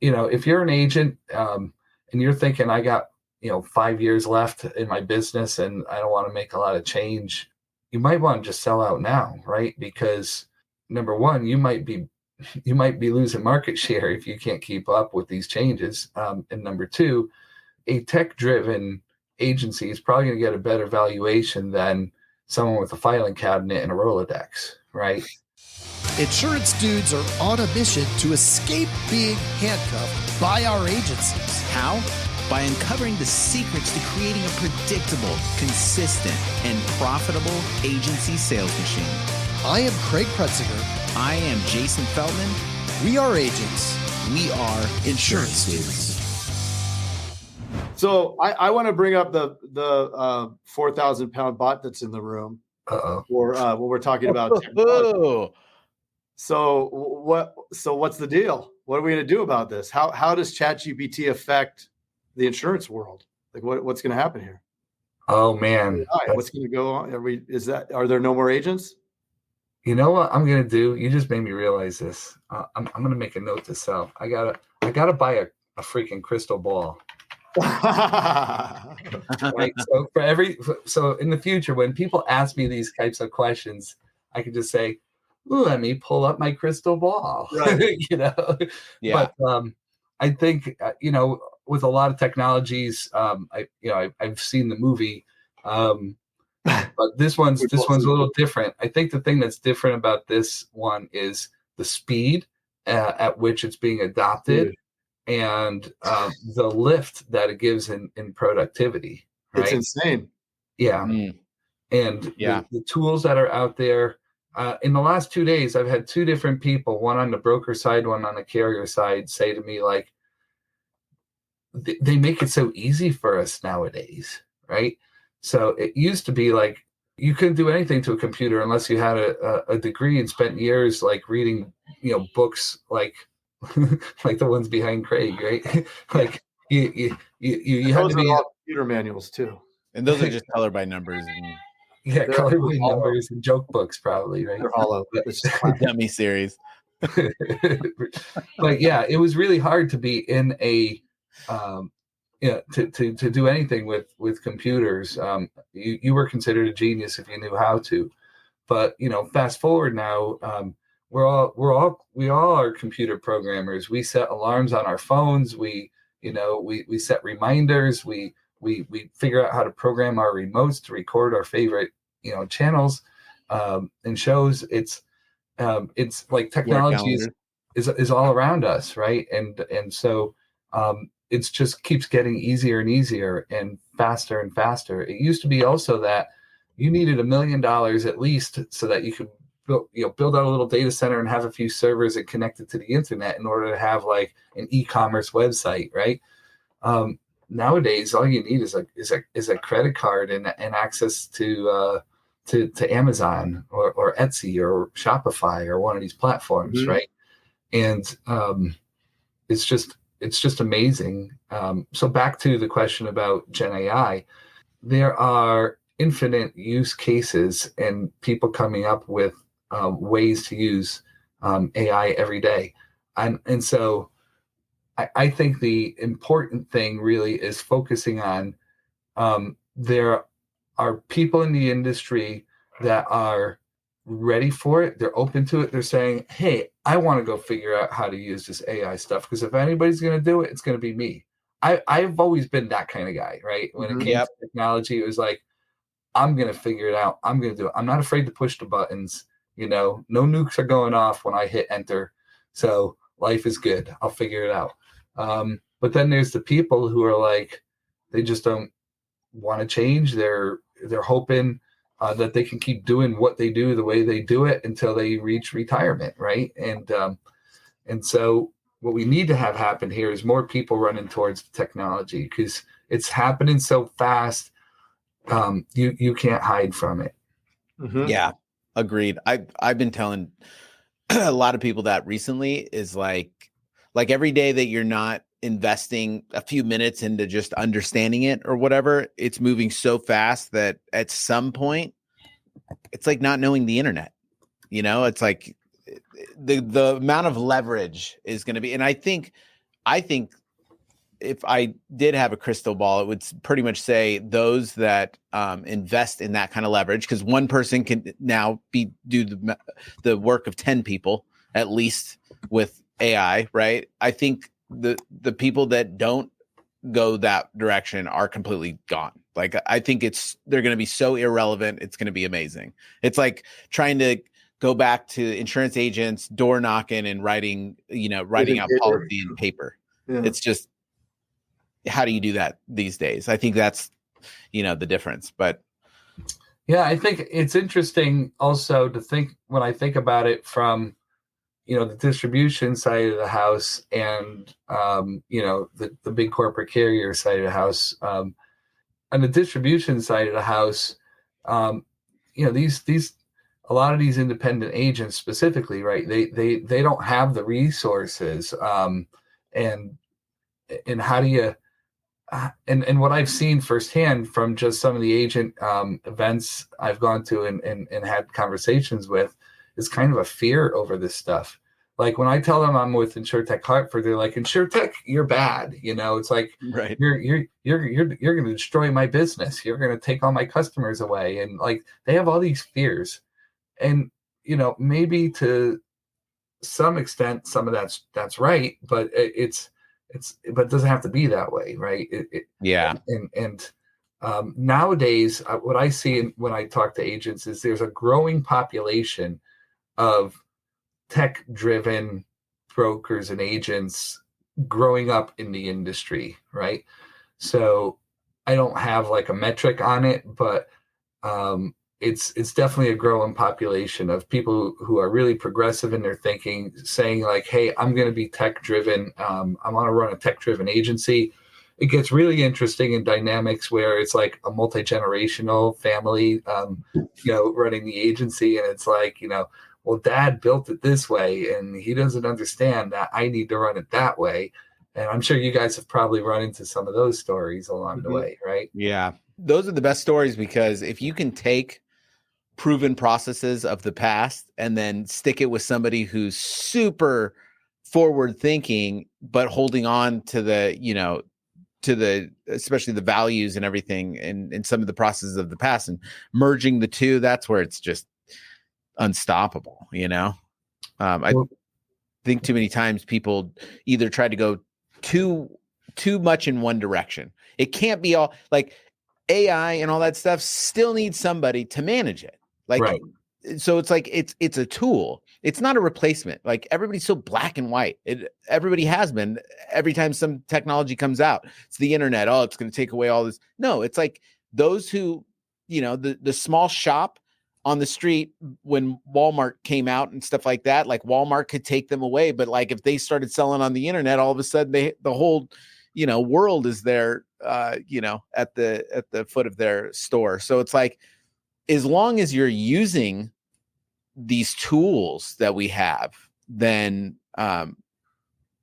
if you're an agent and you're thinking I got 5 years left in my business and I don't want to make a lot of change, you might want to just sell out now, right? Because number one, you might be losing market share if you can't keep up with these changes. And number two, a tech-driven agency is probably going to get a better valuation than someone with a filing cabinet and a Rolodex, right? Insurance dudes are on a mission to escape being handcuffed by our agencies. How? By uncovering the secrets to creating a predictable, consistent, and profitable agency sales machine. I am Craig Pretzinger. I am Jason Feldman. We are agents. We are insurance dudes. So I want to bring up the 4,000-pound bot that's in the room. Uh-oh. Or when we're talking about technology. So what's the deal? What are we going to do about this? How does ChatGPT affect the insurance world? Like what's going to happen here? Oh man, what's going to go on? Are there no more agents? You know what I'm going to do? You just made me realize this. I'm going to make a note to self. I gotta buy a freaking crystal ball. Right. So in the future, when people ask me these types of questions, I can just say, let me pull up my crystal ball. Right. Yeah. But I think with a lot of technologies, I've seen the movie, but this one's a little different. I think the thing that's different about this one is the speed at which it's being adopted. And the lift that it gives in productivity. Right? It's insane. Yeah. And the tools that are out there. In the last 2 days, I've had two different people, one on the broker side, one on the carrier side, say to me, like, they make it so easy for us nowadays, right? So it used to be like you couldn't do anything to a computer unless you had a degree and spent years like reading, books like like the ones behind Craig, right? Like you have to be all computer manuals too, and those are just color by numbers and color by numbers and joke books, probably, right? They're all it's just dummy series. But yeah, it was really hard to be in a to do anything with computers. You were considered a genius if you knew how to, but fast forward now. We all are computer programmers. We set alarms on our phones. We set reminders. We figure out how to program our remotes to record our favorite, channels and shows. It's like technology is all around us, right? And so it just keeps getting easier and easier and faster and faster. It used to be also that you needed $1 million at least so that you could build out a little data center and have a few servers and connect it to the internet in order to have like an e-commerce website, right? Nowadays, all you need is a credit card and access to Amazon or Etsy or Shopify or one of these platforms, right? And it's just amazing. So back to the question about Gen AI, there are infinite use cases and people coming up with ways to use AI every day. And so I think the important thing really is focusing on there are people in the industry that are ready for it. They're open to it. They're saying, hey, I want to go figure out how to use this AI stuff, because if anybody's going to do it, it's going to be me. I've always been that kind of guy, right? When it came to technology, it was like, I'm going to figure it out. I'm going to do it. I'm not afraid to push the buttons. No nukes are going off when I hit enter. So life is good. I'll figure it out. But then there's the people who are like, they just don't want to change. They're hoping that they can keep doing what they do the way they do it until they reach retirement, right? And so what we need to have happen here is more people running towards technology, because it's happening so fast. You can't hide from it. Yeah, agreed. I've been telling a lot of people that recently is like every day that you're not investing a few minutes into just understanding it or whatever, it's moving so fast that at some point it's like not knowing the internet. It's like the amount of leverage is going to be, and I think I think if I did have a crystal ball, it would pretty much say those that invest in that kind of leverage, because one person can now do the work of 10 people at least with AI, right? I think the people that don't go that direction are completely gone. Like, I think they're going to be so irrelevant. It's going to be amazing. It's like trying to go back to insurance agents, door knocking and writing out policy in paper. Yeah. It's just, how do you do that these days? I think that's, the difference. But yeah, I think it's interesting also to think, when I think about it from, the distribution side of the house and, the big corporate carrier side of the house. On the distribution side of the house, these a lot of these independent agents specifically, right? They don't have the resources, and how do you? And what I've seen firsthand from just some of the agent events I've gone to and had conversations with is kind of a fear over this stuff. Like when I tell them I'm with InsurTech Hartford, they're like, InsurTech, you're bad. It's like, right. You're going to destroy my business. You're going to take all my customers away. And like, they have all these fears. And, maybe to some extent, some of that's right, but but it doesn't have to be that way. Right. Yeah. And nowadays, what I see when I talk to agents is there's a growing population of tech-driven brokers and agents growing up in the industry, right? So I don't have like a metric on it, but it's definitely a growing population of people who are really progressive in their thinking, saying like, hey, I'm going to be tech-driven. I want to run a tech-driven agency. It gets really interesting in dynamics where it's like a multi-generational family, running the agency. And it's like, well, dad built it this way and he doesn't understand that I need to run it that way. And I'm sure you guys have probably run into some of those stories along the way, right? Yeah. Those are the best stories, because if you can take proven processes of the past and then stick it with somebody who's super forward thinking, but holding on to especially the values and everything and some of the processes of the past and merging the two, that's where it's just unstoppable. I think too many times people either try to go too much in one direction. It can't be all like AI and all that stuff still needs somebody to manage it. Like, right. So it's like, it's a tool. It's not a replacement. Like, everybody's so black and white. Everybody has been. Every time some technology comes out, it's the internet. Oh, it's going to take away all this. No, it's like those who, the small shop on the street when Walmart came out and stuff like that, like Walmart could take them away. But like, if they started selling on the internet, all of a sudden the whole, world is there, at the foot of their store. So it's like, as long as you're using these tools that we have, then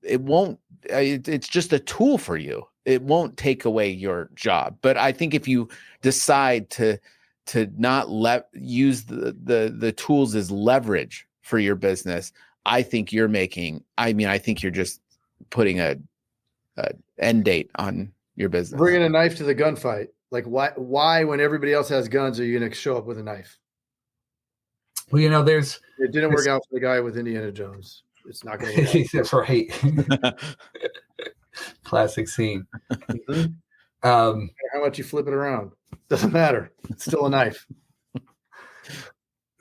it won't, it's just a tool for you. It won't take away your job. But I think if you decide to not use the tools as leverage for your business, I think you're just putting a end date on your business. Bringing a knife to the gunfight. Like, why when everybody else has guns, are you going to show up with a knife? Well, it didn't work out for the guy with Indiana Jones. It's not going to work out. That's right. Classic scene. Mm-hmm. How much you flip it around, doesn't matter. It's still a knife.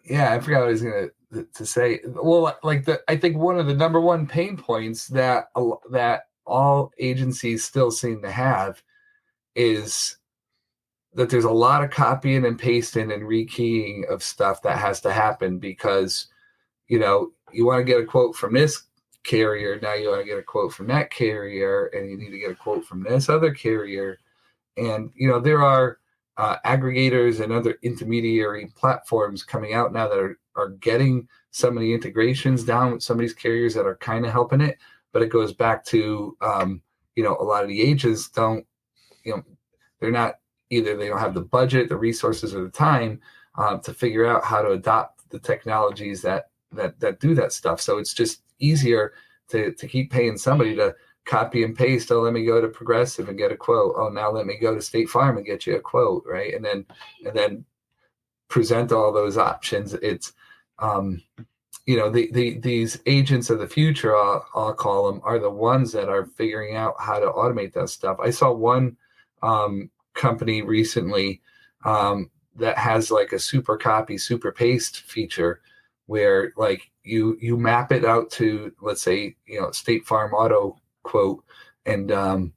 Yeah, I forgot what I was going to say. Well, I think one of the number one pain points that all agencies still seem to have is that there's a lot of copying and pasting and rekeying of stuff that has to happen because, you want to get a quote from this carrier. Now you want to get a quote from that carrier, and you need to get a quote from this other carrier. And, there are aggregators and other intermediary platforms coming out now that are getting some of the integrations down with some of these carriers that are kind of helping it. But it goes back to, a lot of the agents don't, they're not, either they don't have the budget, the resources, or the time to figure out how to adopt the technologies that do that stuff. So it's just easier to keep paying somebody to copy and paste. Oh, let me go to Progressive and get a quote. Oh, now let me go to State Farm and get you a quote, right? And then present all those options. It's these agents of the future, I'll call them, are the ones that are figuring out how to automate that stuff. I saw one company recently that has like a super copy, super paste feature where like you map it out to, let's say, State Farm auto quote and to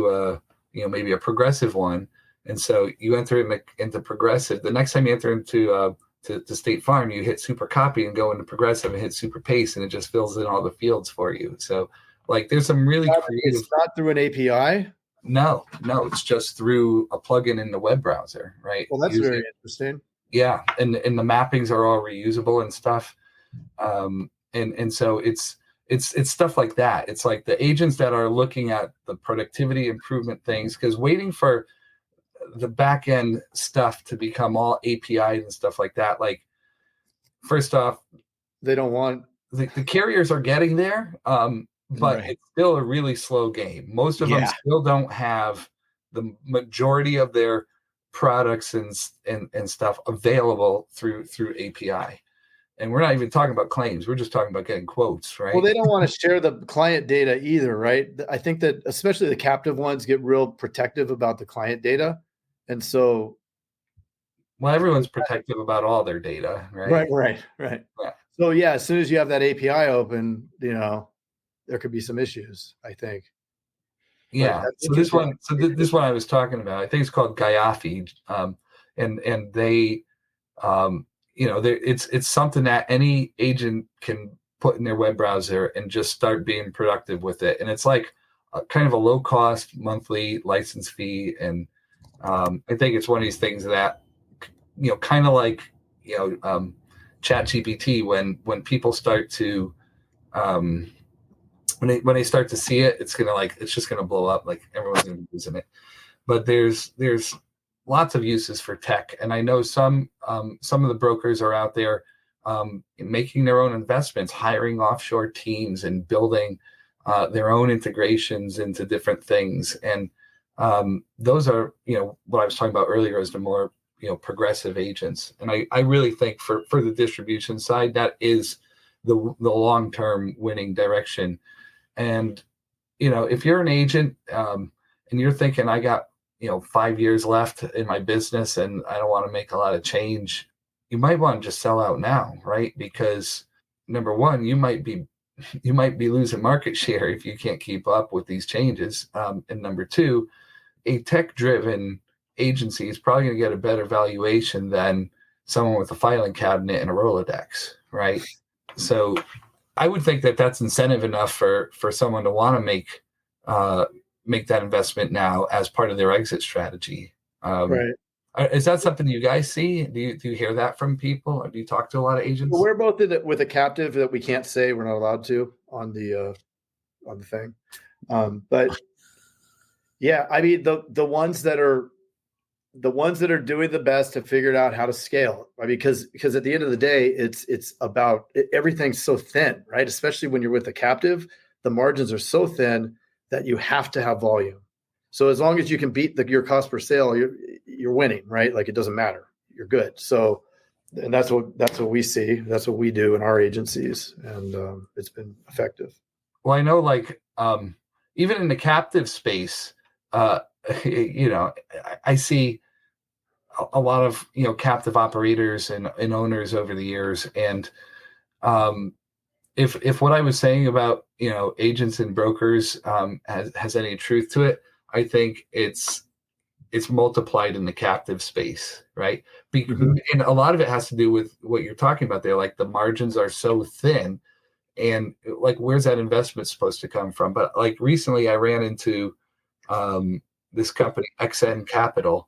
a, maybe a Progressive one. And so you enter into Progressive. The next time you enter into to State Farm, you hit super copy and go into Progressive and hit super paste, and it just fills in all the fields for you. So like there's some really creative. It's not through an API? No, it's just through a plugin in the web browser, right? Well, that's very interesting. Yeah, and the mappings are all reusable and stuff. And so it's stuff like that. It's like the agents that are looking at the productivity improvement things, because waiting for the back end stuff to become all APIs and stuff like that. Like, first off, they don't want the carriers are getting there, but right. It's still a really slow game. Most of them still don't have the majority of their products and stuff available through API. And we're not even talking about claims. We're just talking about getting quotes, right? Well, they don't want to share the client data either, right? I think that especially the captive ones get real protective about the client data. And so... Well, everyone's protective about all their data, right? Right. Yeah. So, as soon as you have that API open, there could be some issues, I think. Yeah. So this one I was talking about, I think it's called Gaiafi. And they... it's something that any agent can put in their web browser and just start being productive with it. And it's like kind of a low cost monthly license fee. And I think it's one of these things that, kind of like, ChatGPT, when people start to, when they start to see it, it's just going to blow up. Like everyone's going to be using it. But there's lots of uses for tech, and I know some of the brokers are out there making their own investments, hiring offshore teams, and building their own integrations into different things. And those are, what I was talking about earlier, is the more progressive agents. And I really think for the distribution side, that is the long-term winning direction. And if you're an agent and you're thinking, I got 5 years left in my business and I don't want to make a lot of change, you might want to just sell out now, right? Because number one, you might be losing market share if you can't keep up with these changes. And number two, a tech-driven agency is probably going to get a better valuation than someone with a filing cabinet and a Rolodex, right? So I would think that that's incentive enough for someone to want to make that investment now as part of their exit strategy. Right. Is that something you guys see? Do you hear that from people? Or do you talk to a lot of agents? Well, we're both with a captive that we can't say, we're not allowed to on the thing. But yeah, I mean, the ones that are doing the best have figured out how to scale. I mean, because at the end of the day, it's about everything's so thin, right? Especially when you're with a captive, the margins are so thin that you have to have volume. So as long as you can beat your cost per sale, you're winning, right? Like it doesn't matter, you're good. So, and that's what we see. That's what we do in our agencies, and it's been effective. Well, I know, like even in the captive space, I see a lot of captive operators and owners over the years, and if what I was saying about agents and brokers has any truth to it, I think it's multiplied in the captive space, right? And a lot of it has to do with what you're talking about there. Like the margins are so thin, and like where's that investment supposed to come from? But like recently, I ran into this company, XN Capital.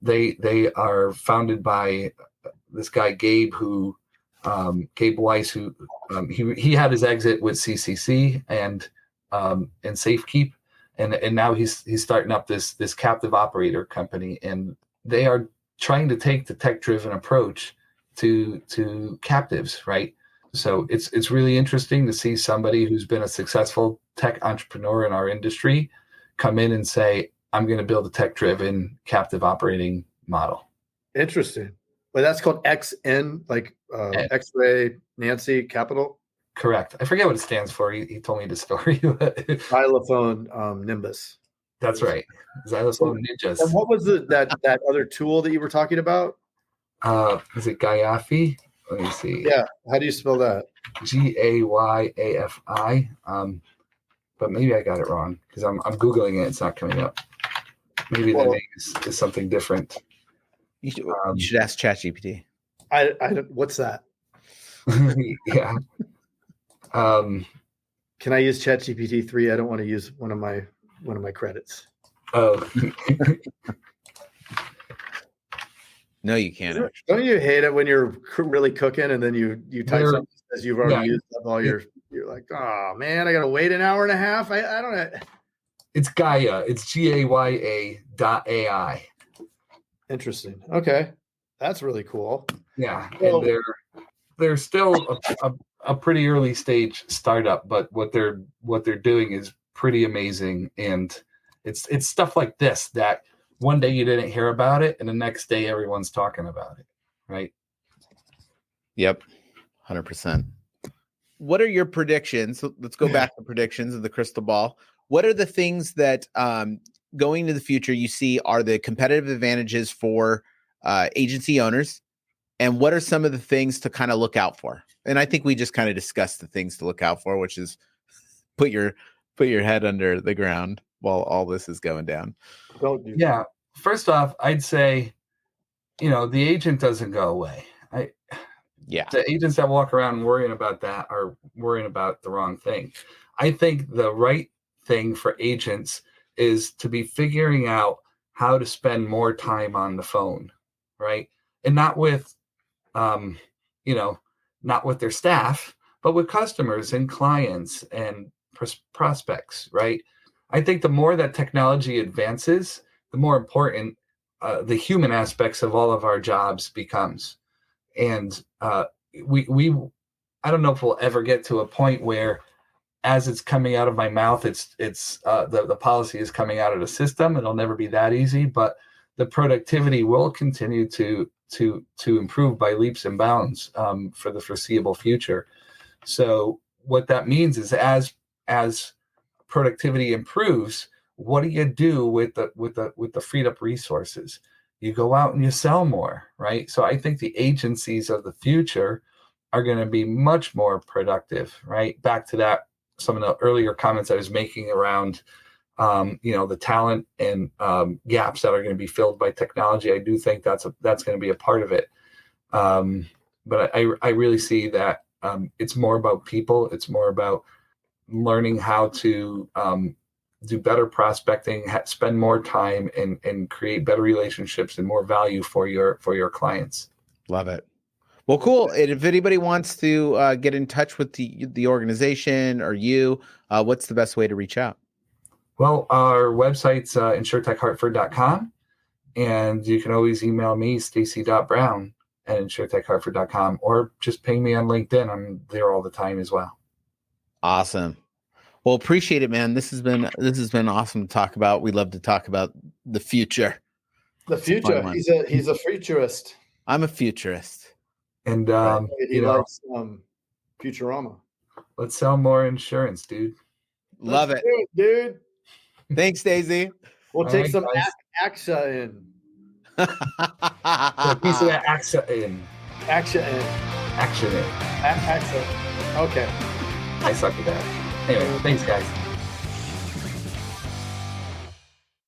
They are founded by this guy Gabe Weiss, who he had his exit with CCC and Safekeep, and now he's starting up this captive operator company, and they are trying to take the tech-driven approach to captives, right? So it's really interesting to see somebody who's been a successful tech entrepreneur in our industry come in and say, I'm going to build a tech-driven captive operating model. Interesting. But that's called XN, like X-ray Nancy Capital. Correct. I forget what it stands for. He told me the story. Xylophone Nimbus. That's right. Xylophone Ninjas. And what was that other tool that you were talking about? Is it Gayafy? Let me see. Yeah. How do you spell that? Gayafy. But maybe I got it wrong because I'm Googling it. It's not coming up. Maybe the name is something different. You should ask ChatGPT. I don't. What's that? Yeah. Can I use ChatGPT 3? I don't want to use one of my credits. Oh. No, you can't. Don't you hate it when you're really cooking and then you type something that says you've already used up all your? You're like, oh man, I gotta wait an hour and a half. I don't know. It's Gaia. It's GAYA.ai. Interesting. Okay, that's really cool. Yeah, and they're still a pretty early stage startup, but what they're doing is pretty amazing, and it's stuff like this that one day you didn't hear about it, and the next day everyone's talking about it, right? Yep, 100%. What are your predictions? So let's go back to predictions of the crystal ball. What are the things that going into the future you see are the competitive advantages for agency owners? And what are some of the things to kind of look out for? And I think we just kind of discussed the things to look out for, which is put your head under the ground while all this is going down. Don't do that. Yeah. First off, I'd say, the agent doesn't go away. The agents that walk around worrying about that are worrying about the wrong thing. I think the right thing for agents is to be figuring out how to spend more time on the phone, right? And not with, not with their staff, but with customers and clients and prospects, right? I think the more that technology advances, the more important the human aspects of all of our jobs becomes. And we I don't know if we'll ever get to a point where, as it's coming out of my mouth, it's the policy is coming out of the system. It'll never be that easy, but the productivity will continue to improve by leaps and bounds for the foreseeable future. So what that means is, as productivity improves, what do you do with the freed up resources? You go out and you sell more, right? So I think the agencies of the future are going to be much more productive, right? Back to that, some of the earlier comments I was making around, the talent and gaps that are going to be filled by technology. I do think that's going to be a part of it. But I really see that it's more about people. It's more about learning how to do better prospecting, spend more time, and create better relationships and more value for your clients. Love it. Well, cool. And if anybody wants to get in touch with the organization or you, what's the best way to reach out? Well, our website's InsurTechHartford.com, and you can always email me, Stacey.Brown@InsurTechHartford.com, or just ping me on LinkedIn. I'm there all the time as well. Awesome. Well, appreciate it, man. This has been awesome to talk about. We love to talk about the future. The future. He's a futurist. I'm a futurist. And he likes Futurama. Let's sell more insurance, dude. Love it, dude. Thanks, Daisy. We'll take some AXA in. A piece of that AXA in. AXA in. Action in. AXA. Okay. I suck at that. Anyway, thanks, guys.